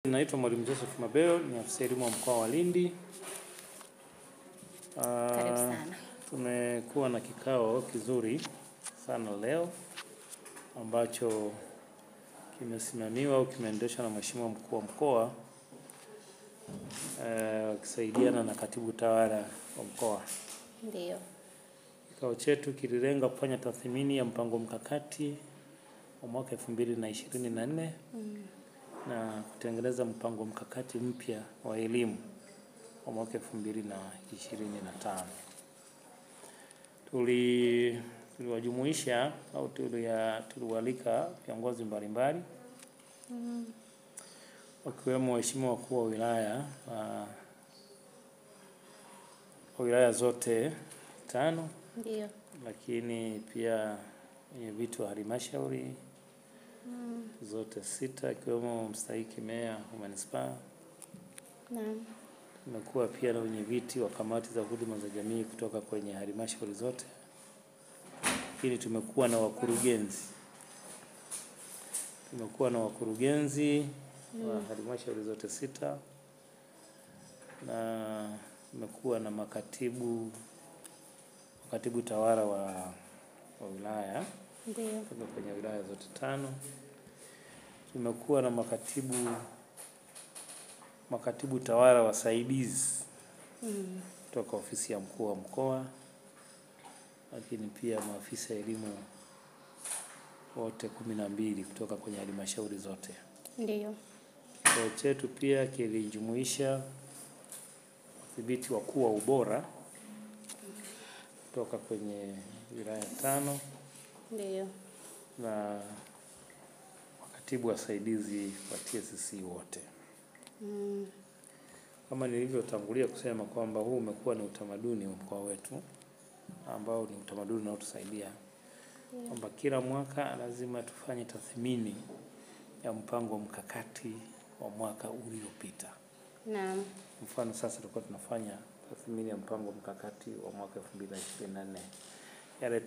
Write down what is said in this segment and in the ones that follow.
Naitwa Mwalimu Joseph Mabeo, ni afisa elimu wa mkoa wa Lindi. Karibu sana. Tumekuwa na kikao kizuri sana leo ambacho kimesimamiwa au kimeendeshwa na Mheshimiwa Mkuu wa Mkoa akisaidiana na Katibu Tawala wa Mkoa. Ndio. Kikao chetu kililenga kufanya tathmini ya mpango mkakati wa mwaka 2024 na kutengeneza mpango mkakati mpya wa elimu wa mwaka 2025. Tuliwajumuisha au tuliwalika viongozi mbalimbali wakiwemo waheshimiwa wakuu wa wilaya zote 5. Ndio. Lakini pia wenyeviti wa halmashauri zote 6 ikiwemo mstahiki meya wa manispaa. Naam. Tumekuwa pia na wenyeviti wa kamati za huduma za jamii kutoka kwenye halmashauri zote. Lakini tumekuwa na wakurugenzi wa halmashauri zote 6 na tumekuwa na makatibu tawala wa wilaya. Ndio. Kwenye wilaya zote 5. Tumekuwa na makatibu tawala wasaidizi kutoka ofisi ya mkuu wa mkoa, lakini pia maafisa elimu wote 12 kutoka kwenye halmashauri zote. Ndio. Kikao chetu pia kilijumuisha wadhibiti wakuu wa ubora kutoka kwenye wilaya 5. Ndio. Na makatibu wasaidizi wa TSC wote. Kama nilivyotangulia kusema kwamba huu umekuwa ni utamaduni wa mkoa wetu ambao ni utamaduni unaotusaidia kwamba kila mwaka lazima tufanye tathmini ya mpango mkakati wa mwaka uliopita. Naam. Mfano sasa tulikuwa tunafanya tathmini ya mpango mkakati wa mwaka 2024. Yale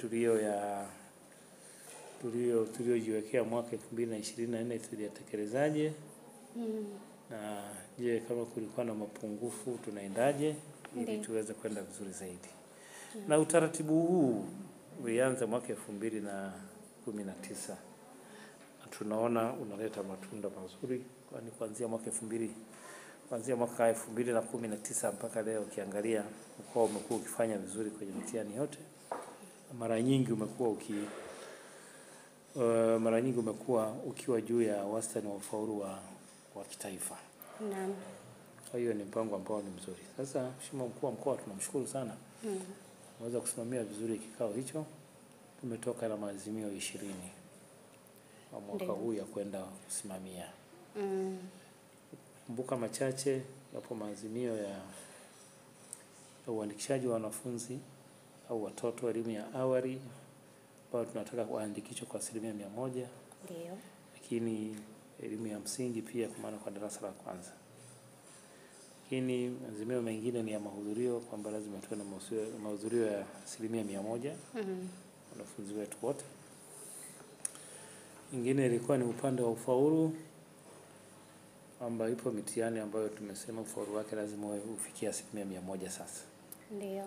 tuliojiwekea mwaka 2024 tuliyatekelezaje? Na je, kama kulikuwa na mapungufu tunaendaje ili tuweze kwenda vizuri zaidi. Na utaratibu huu ulianza mwaka 2019. Tunaona unaleta matunda mazuri, kwani kuanzia mwaka 2019 mpaka leo ukiangalia mkoa umekuwa ukifanya vizuri kwenye mitihani yote. Mara nyingi umekuwa ukiwa juu ya wastani wa ufaulu wa kitaifa. Naam. Kwa hiyo ni mpango ambao ni mzuri. Sasa Mheshimiwa Mkuu wa Mkoa tunamshukuru sana. Ameweza kusimamia vizuri kikao hicho. Tumetoka na maazimio 20 wa mwaka huu ya kwenda kusimamia. Kumbuka machache yapo maazimio ya uandikishaji wa wanafunzi au watoto elimu ya awali ambao tunataka kuandikishwa kwa 100%. Ndio. Lakini elimu ya msingi pia kwa maana kwa darasa la kwanza. Lakini maazimio mengine ni ya mahudhurio kwamba lazima tuwe na mahudhurio ya 100%. Wanafunzi wetu wote. Ingine ilikuwa ni upande wa ufaulu kwamba ipo mitihani ambayo tumesema ufaulu wake lazima ufikie 100% sasa. Ndio.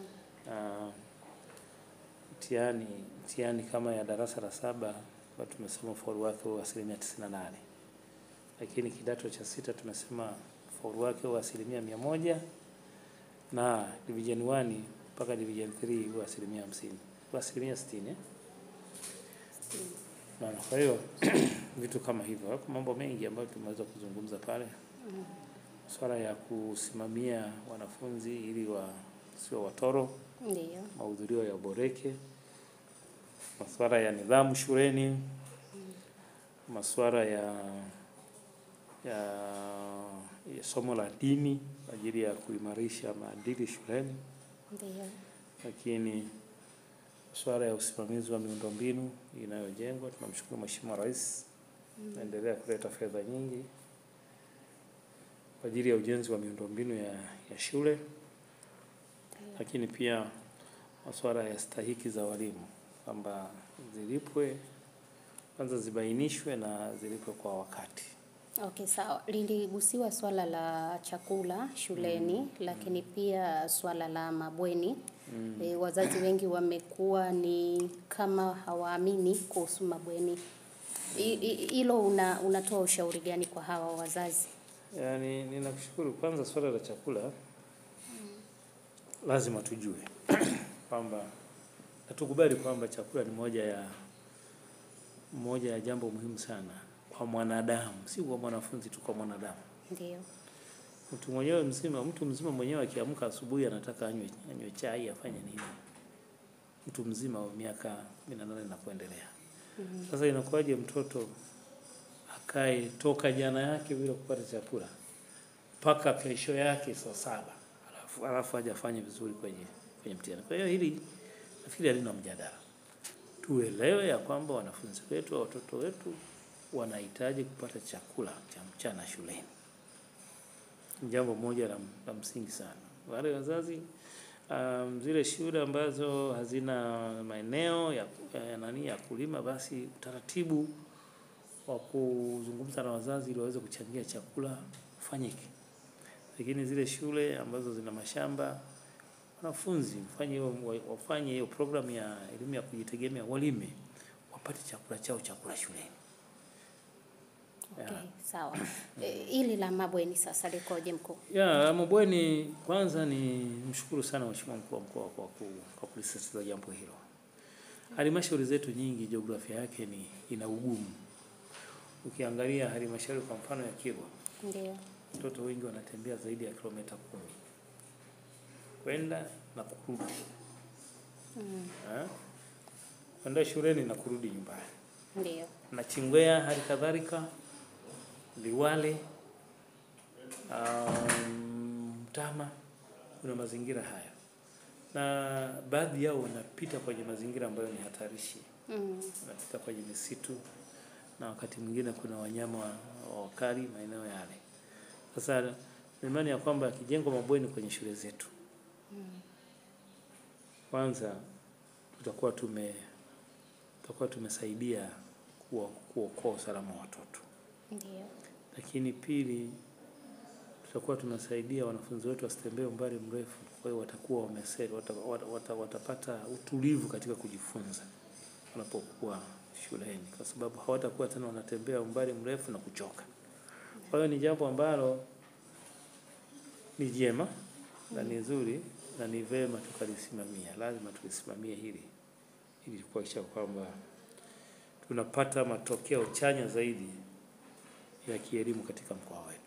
Mtihani kama ya darasa la 7 kwa tumesema ufaulu wake wa 98%. Lakini kidato cha 6 tumesema ufaulu wake wa 100% na division 1 mpaka division 3 wa 50%. Kwa 60%. Na kwa hiyo vitu kama hivyo, hapo mambo mengi ambayo tumeweza kuzungumza pale. Swala ya kusimamia wanafunzi ili sio watoro. Ndio. Mahudhurio ya boreke. Masuala ya nidhamu shuleni. Masuala ya somo la dini kwa ajili ya kuimarisha maadili shuleni. Ndio. Lakini masuala ya usimamizi wa miundombinu inayojengwa, tunamshukuru Mheshimiwa Rais anaendelea kuleta fedha nyingi kwa ajili ya ujenzi wa miundombinu ya shule. Lakini pia masuala ya stahiki za walimu kwamba zilipwe kwanza, zibainishwe na zilipwe kwa wakati. Okay, sawa. Liligusiwa swala la chakula shuleni, lakini pia swala la mabweni. Wazazi wengi wamekuwa ni kama hawaamini kuhusu mabweni. Hilo unatoa ushauri gani kwa hawa wazazi? Yaani ninakushukuru. Kwanza swala la chakula lazima tujue kwamba natukubali kwamba chakula ni moja ya jambo muhimu sana kwa mwanadamu, si kwa mwanafunzi tu, kwa mwanadamu. Ndio. Mtu mzima mwenyewe akiamka asubuhi anataka anywe chai, afanye nini? Mtu mzima wa miaka 18 na kuendelea. Sasa inakuwaje mtoto akae toka jana yake bila kupata chakula mpaka kesho yake saa 7 alafu hajafanya vizuri kwenye mtihani? Kwa hiyo hili nafikiri halina mjadala. Tuelewe ya kwamba wanafunzi wetu, watoto wetu wanahitaji kupata chakula cha mchana shuleni. Jambo moja la msingi sana. Wale wazazi, zile shule ambazo hazina maeneo ya kulima, basi utaratibu wa kuzungumza na wazazi ili waweze kuchangia chakula ufanyike. Lakini zile shule ambazo zina mashamba, wanafunzi wafanye hiyo programu ya elimu ya kujitegemea, walime, wapate chakula shuleni. Okay, sawa. Hili la mabweni sasa likoje mkuu? Mabweni, kwanza ni mshukuru sana Mheshimiwa Mkuu wa Mkoa kwa kulisisitiza jambo hilo. Halmashauri zetu nyingi jiografia yake ina ugumu. Ukiangalia halmashauri kwa mfano ya Kilwa, ndio watoto wengi wanatembea zaidi ya kilomita 10 kwenda na kurudi. Kwenda shuleni na kurudi nyumbani. Ndio. Na Chingwea hali kadhalika, Liwale, Mtama, kuna mazingira haya. Na baadhi yao wanapita kwenye mazingira ambayo ni hatarishi. Wanapita kwenye misitu, na wakati mwingine kuna wanyama wakali maeneo yale. Sasa imani ya kwamba kijengwa mabweni kwenye shule zetu, kwanza tutakuwa tumesaidia kuokoa usalama wa watoto. Ndio. Lakini pili, tutakuwa tunasaidia wanafunzi wetu wasitembee umbali mrefu, kwa hiyo watakuwa watapata utulivu katika kujifunza wanapokuwa shuleni, kwa sababu hawatakuwa tena wanatembea umbali mrefu na kuchoka. Kwa hiyo ni jambo ambalo ni jema na ni nzuri na ni vema tukalisimamia. Lazima tulisimamie hili ili kuhakikisha kwamba tunapata matokeo chanya zaidi ya kielimu katika mkoa wetu.